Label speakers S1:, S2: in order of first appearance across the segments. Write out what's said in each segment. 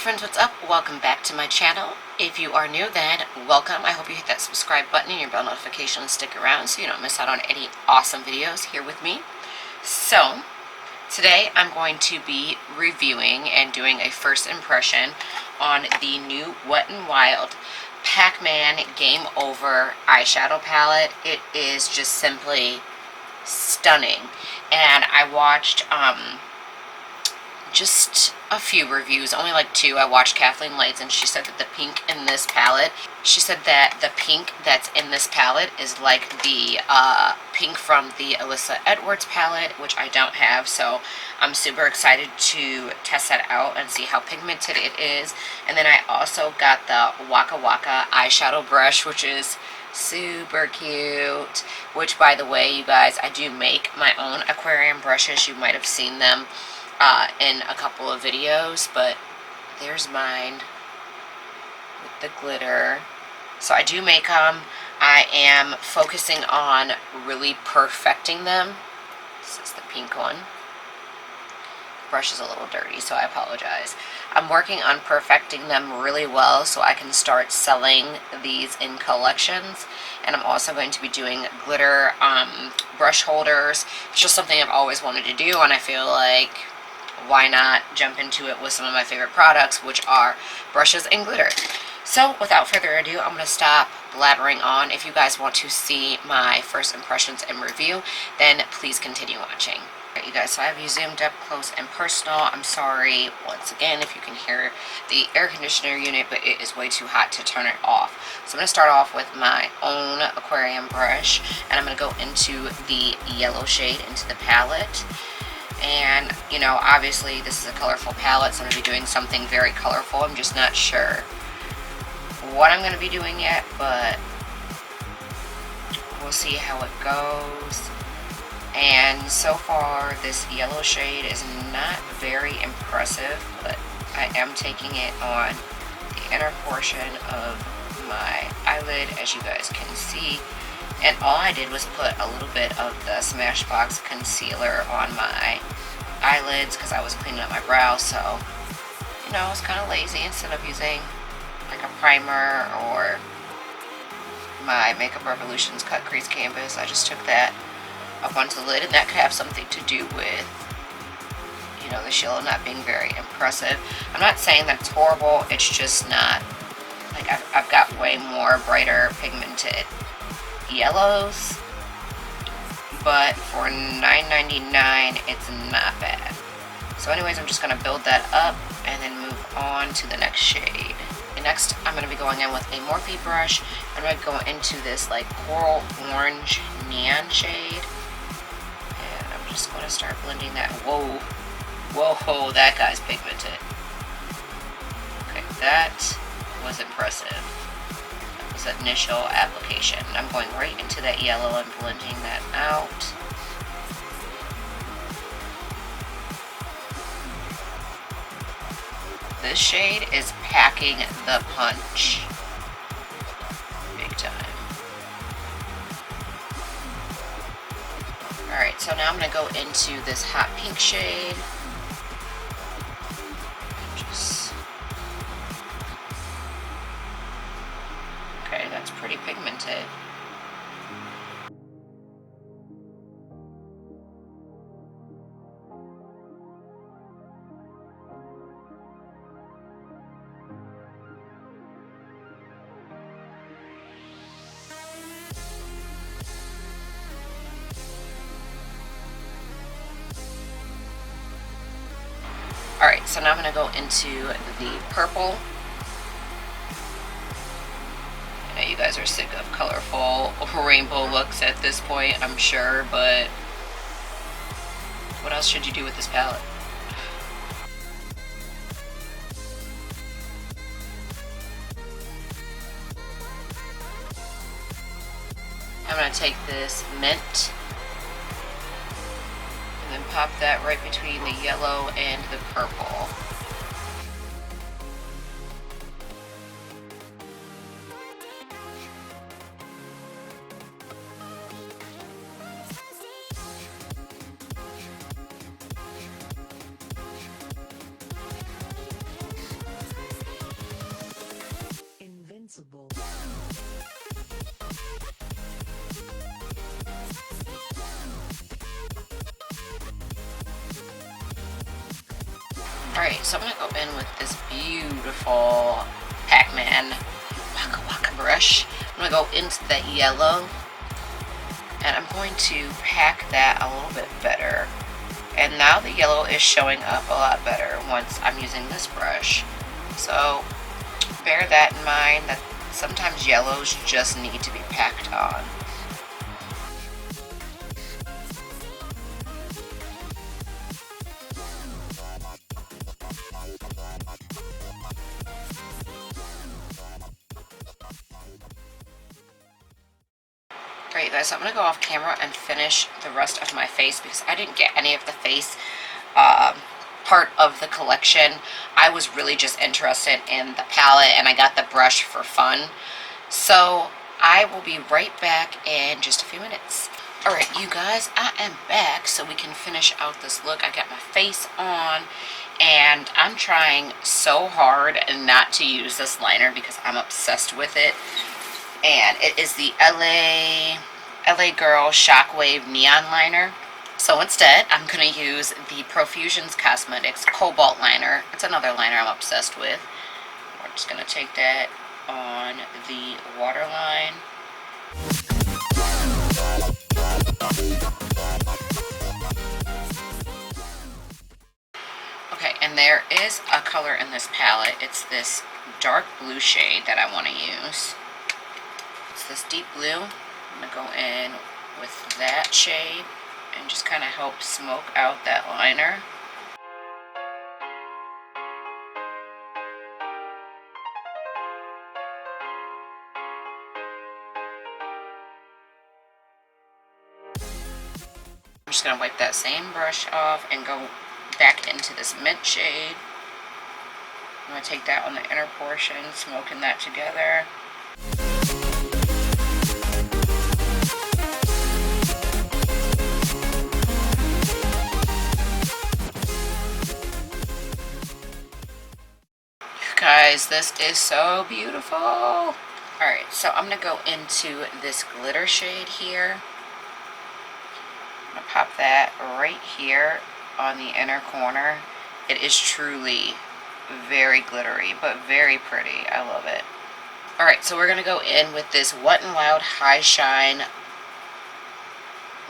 S1: friends, what's up? Welcome back to my channel. If you are new, then welcome. I hope you hit that subscribe button and your bell notification and stick around so you don't miss out on any awesome videos here with me. So, today I'm going to be reviewing and doing a first impression on the new Wet n Wild PacMan Game Over eyeshadow palette. It is just simply stunning. And I watched just a few reviews, only like two. I watched Kathleen Light's and she said that the pink in this palette, she said that the pink that's in this palette is like the pink from the Alyssa Edwards palette, which I don't have, so I'm super excited to test that out and see how pigmented it is. And then I also got the Waka Waka eyeshadow brush, which is super cute, which, by the way, you guys, I do make my own aquarium brushes. You might have seen them in a couple of videos, but there's mine with the glitter. So I do make them. I am focusing on really perfecting them. This is the pink one. The brush is a little dirty, so I apologize. I'm working on perfecting them really well so I can start selling these in collections. And I'm also going to be doing glitter brush holders. It's just something I've always wanted to do, and I feel like why not jump into it with some of my favorite products, which are brushes and glitter. So without further ado, I'm going to stop blabbering on. If you guys want to see my first impressions and review, then please continue watching. Alright, you guys, so I have you zoomed up close and personal. I'm sorry once again if you can hear the air conditioner unit, but it is way too hot to turn it off. So I'm going to start off with my own aquarium brush, and I'm going to go into the yellow shade into the palette. And, you know, obviously this is a colorful palette, so I'm going to be doing something very colorful. I'm just not sure what I'm going to be doing yet, but we'll see how it goes. And so far, this yellow shade is not very impressive, but I am taking it on the inner portion of my eyelid, as you guys can see. And all I did was put a little bit of the Smashbox concealer on my eyelids because I was cleaning up my brows, so, you know, I was kind of lazy. Instead of using like a primer or my Makeup Revolution's Cut Crease Canvas, I just took that up onto the lid, and that could have something to do with, you know, this yellow not being very impressive. I'm not saying that it's horrible, it's just not, like, I've got way more brighter pigmented yellows, but for $9.99 it's not bad. So anyways, I'm just going to build that up and then move on to the next shade. And next I'm going to be going in with a Morphe brush. I'm going to go into this like coral orange neon shade, and I'm just going to start blending that. Whoa, that guy's pigmented. Okay, that was impressive. Initial application. I'm going right into that yellow and blending that out. This shade is packing the punch. Big time. Alright, so now I'm going to go into this hot pink shade. That's pretty pigmented. Alright, so now I'm going to go into the purple. You guys are sick of colorful rainbow looks at this point, I'm sure, but what else should you do with this palette? I'm going to take this mint and then pop that right between the yellow and the purple. Alright, so I'm going to go in with this beautiful PacMan Waka Waka brush. I'm going to go into that yellow, and I'm going to pack that a little bit better. And now the yellow is showing up a lot better once I'm using this brush. So bear that in mind, that sometimes yellows just need to be packed on. Alright guys, so I'm going to go off camera and finish the rest of my face because I didn't get any of the face part of the collection. I was really just interested in the palette and I got the brush for fun. So I will be right back in just a few minutes. Alright you guys, I am back so we can finish out this look. I got my face on and I'm trying so hard not to use this liner because I'm obsessed with it. And it is the LA Girl Shockwave Neon Liner. So instead, I'm going to use the Profusions Cosmetics Cobalt Liner. It's another liner I'm obsessed with. We're just going to take that on the waterline. Okay, and there is a color in this palette. It's this dark blue shade that I want to use. It's this deep blue. I'm going to go in with that shade and just kind of help smoke out that liner. I'm just going to wipe that same brush off and go back into this mint shade. I'm going to take that on the inner portion, smoking that together. Guys, this is so beautiful. Alright, so I'm going to go into this glitter shade here. I'm going to pop that right here on the inner corner. It is truly very glittery, but very pretty. I love it. Alright, so we're going to go in with this Wet n Wild High Shine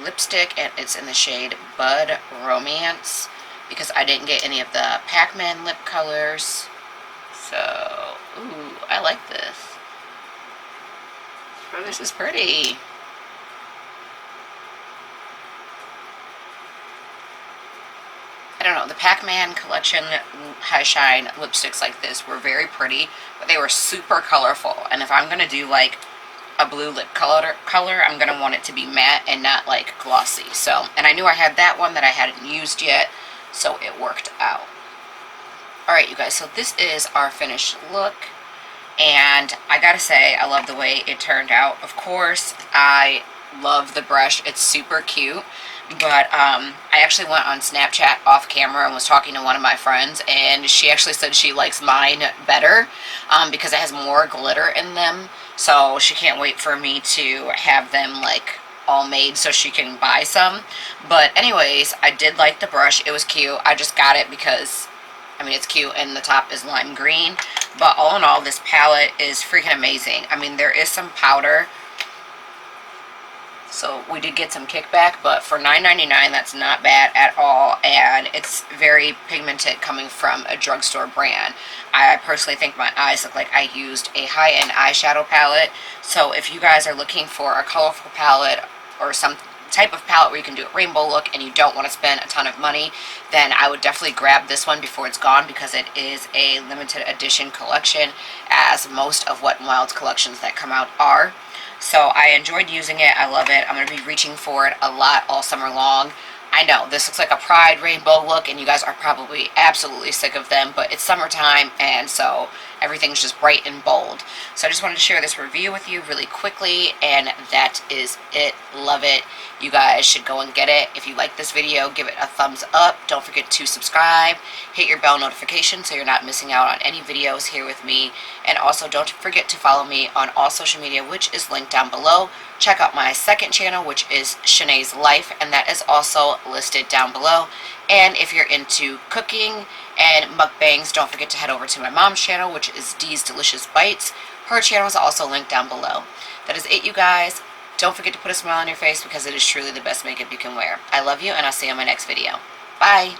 S1: lipstick, and it's in the shade Bud Romance, because I didn't get any of the PacMan lip colors. So, ooh, I like this. Oh, this is pretty. I don't know, the PacMan collection High Shine lipsticks like this were very pretty, but they were super colorful. And if I'm going to do like a blue lip color, I'm going to want it to be matte and not like glossy. So, and I knew I had that one that I hadn't used yet, so it worked out. Alright you guys, so this is our finished look, and I gotta say, I love the way it turned out. Of course, I love the brush, it's super cute, but I actually went on Snapchat off camera and was talking to one of my friends, and she actually said she likes mine better because it has more glitter in them, so she can't wait for me to have them like all made so she can buy some. But anyways, I did like the brush, it was cute. I just got it because I mean, it's cute and the top is lime green, but all in all, this palette is freaking amazing. I mean, there is some powder, so we did get some kickback, but for $9.99, that's not bad at all, and it's very pigmented coming from a drugstore brand. I personally think my eyes look like I used a high-end eyeshadow palette, so if you guys are looking for a colorful palette or some type of palette where you can do a rainbow look and you don't want to spend a ton of money, then I would definitely grab this one before it's gone, because it is a limited edition collection, as most of Wet n Wild's collections that come out are. So I enjoyed using it. I love it. I'm going to be reaching for it a lot all summer long. I know this looks like a Pride rainbow look and you guys are probably absolutely sick of them, but it's summertime and so everything's just bright and bold. So I just wanted to share this review with you really quickly, and that is it. Love it. You guys should go and get it. If you like this video, give it a thumbs up. Don't forget to subscribe. Hit your bell notification so you're not missing out on any videos here with me. And also don't forget to follow me on all social media, which is linked down below. Check out my second channel, which is Shanae's Life, and that is also listed down below. And if you're into cooking and mukbangs, don't forget to head over to my mom's channel, which is Dee's Delicious Bites. Her channel is also linked down below. That is it, you guys. Don't forget to put a smile on your face because it is truly the best makeup you can wear. I love you, and I'll see you on my next video. Bye!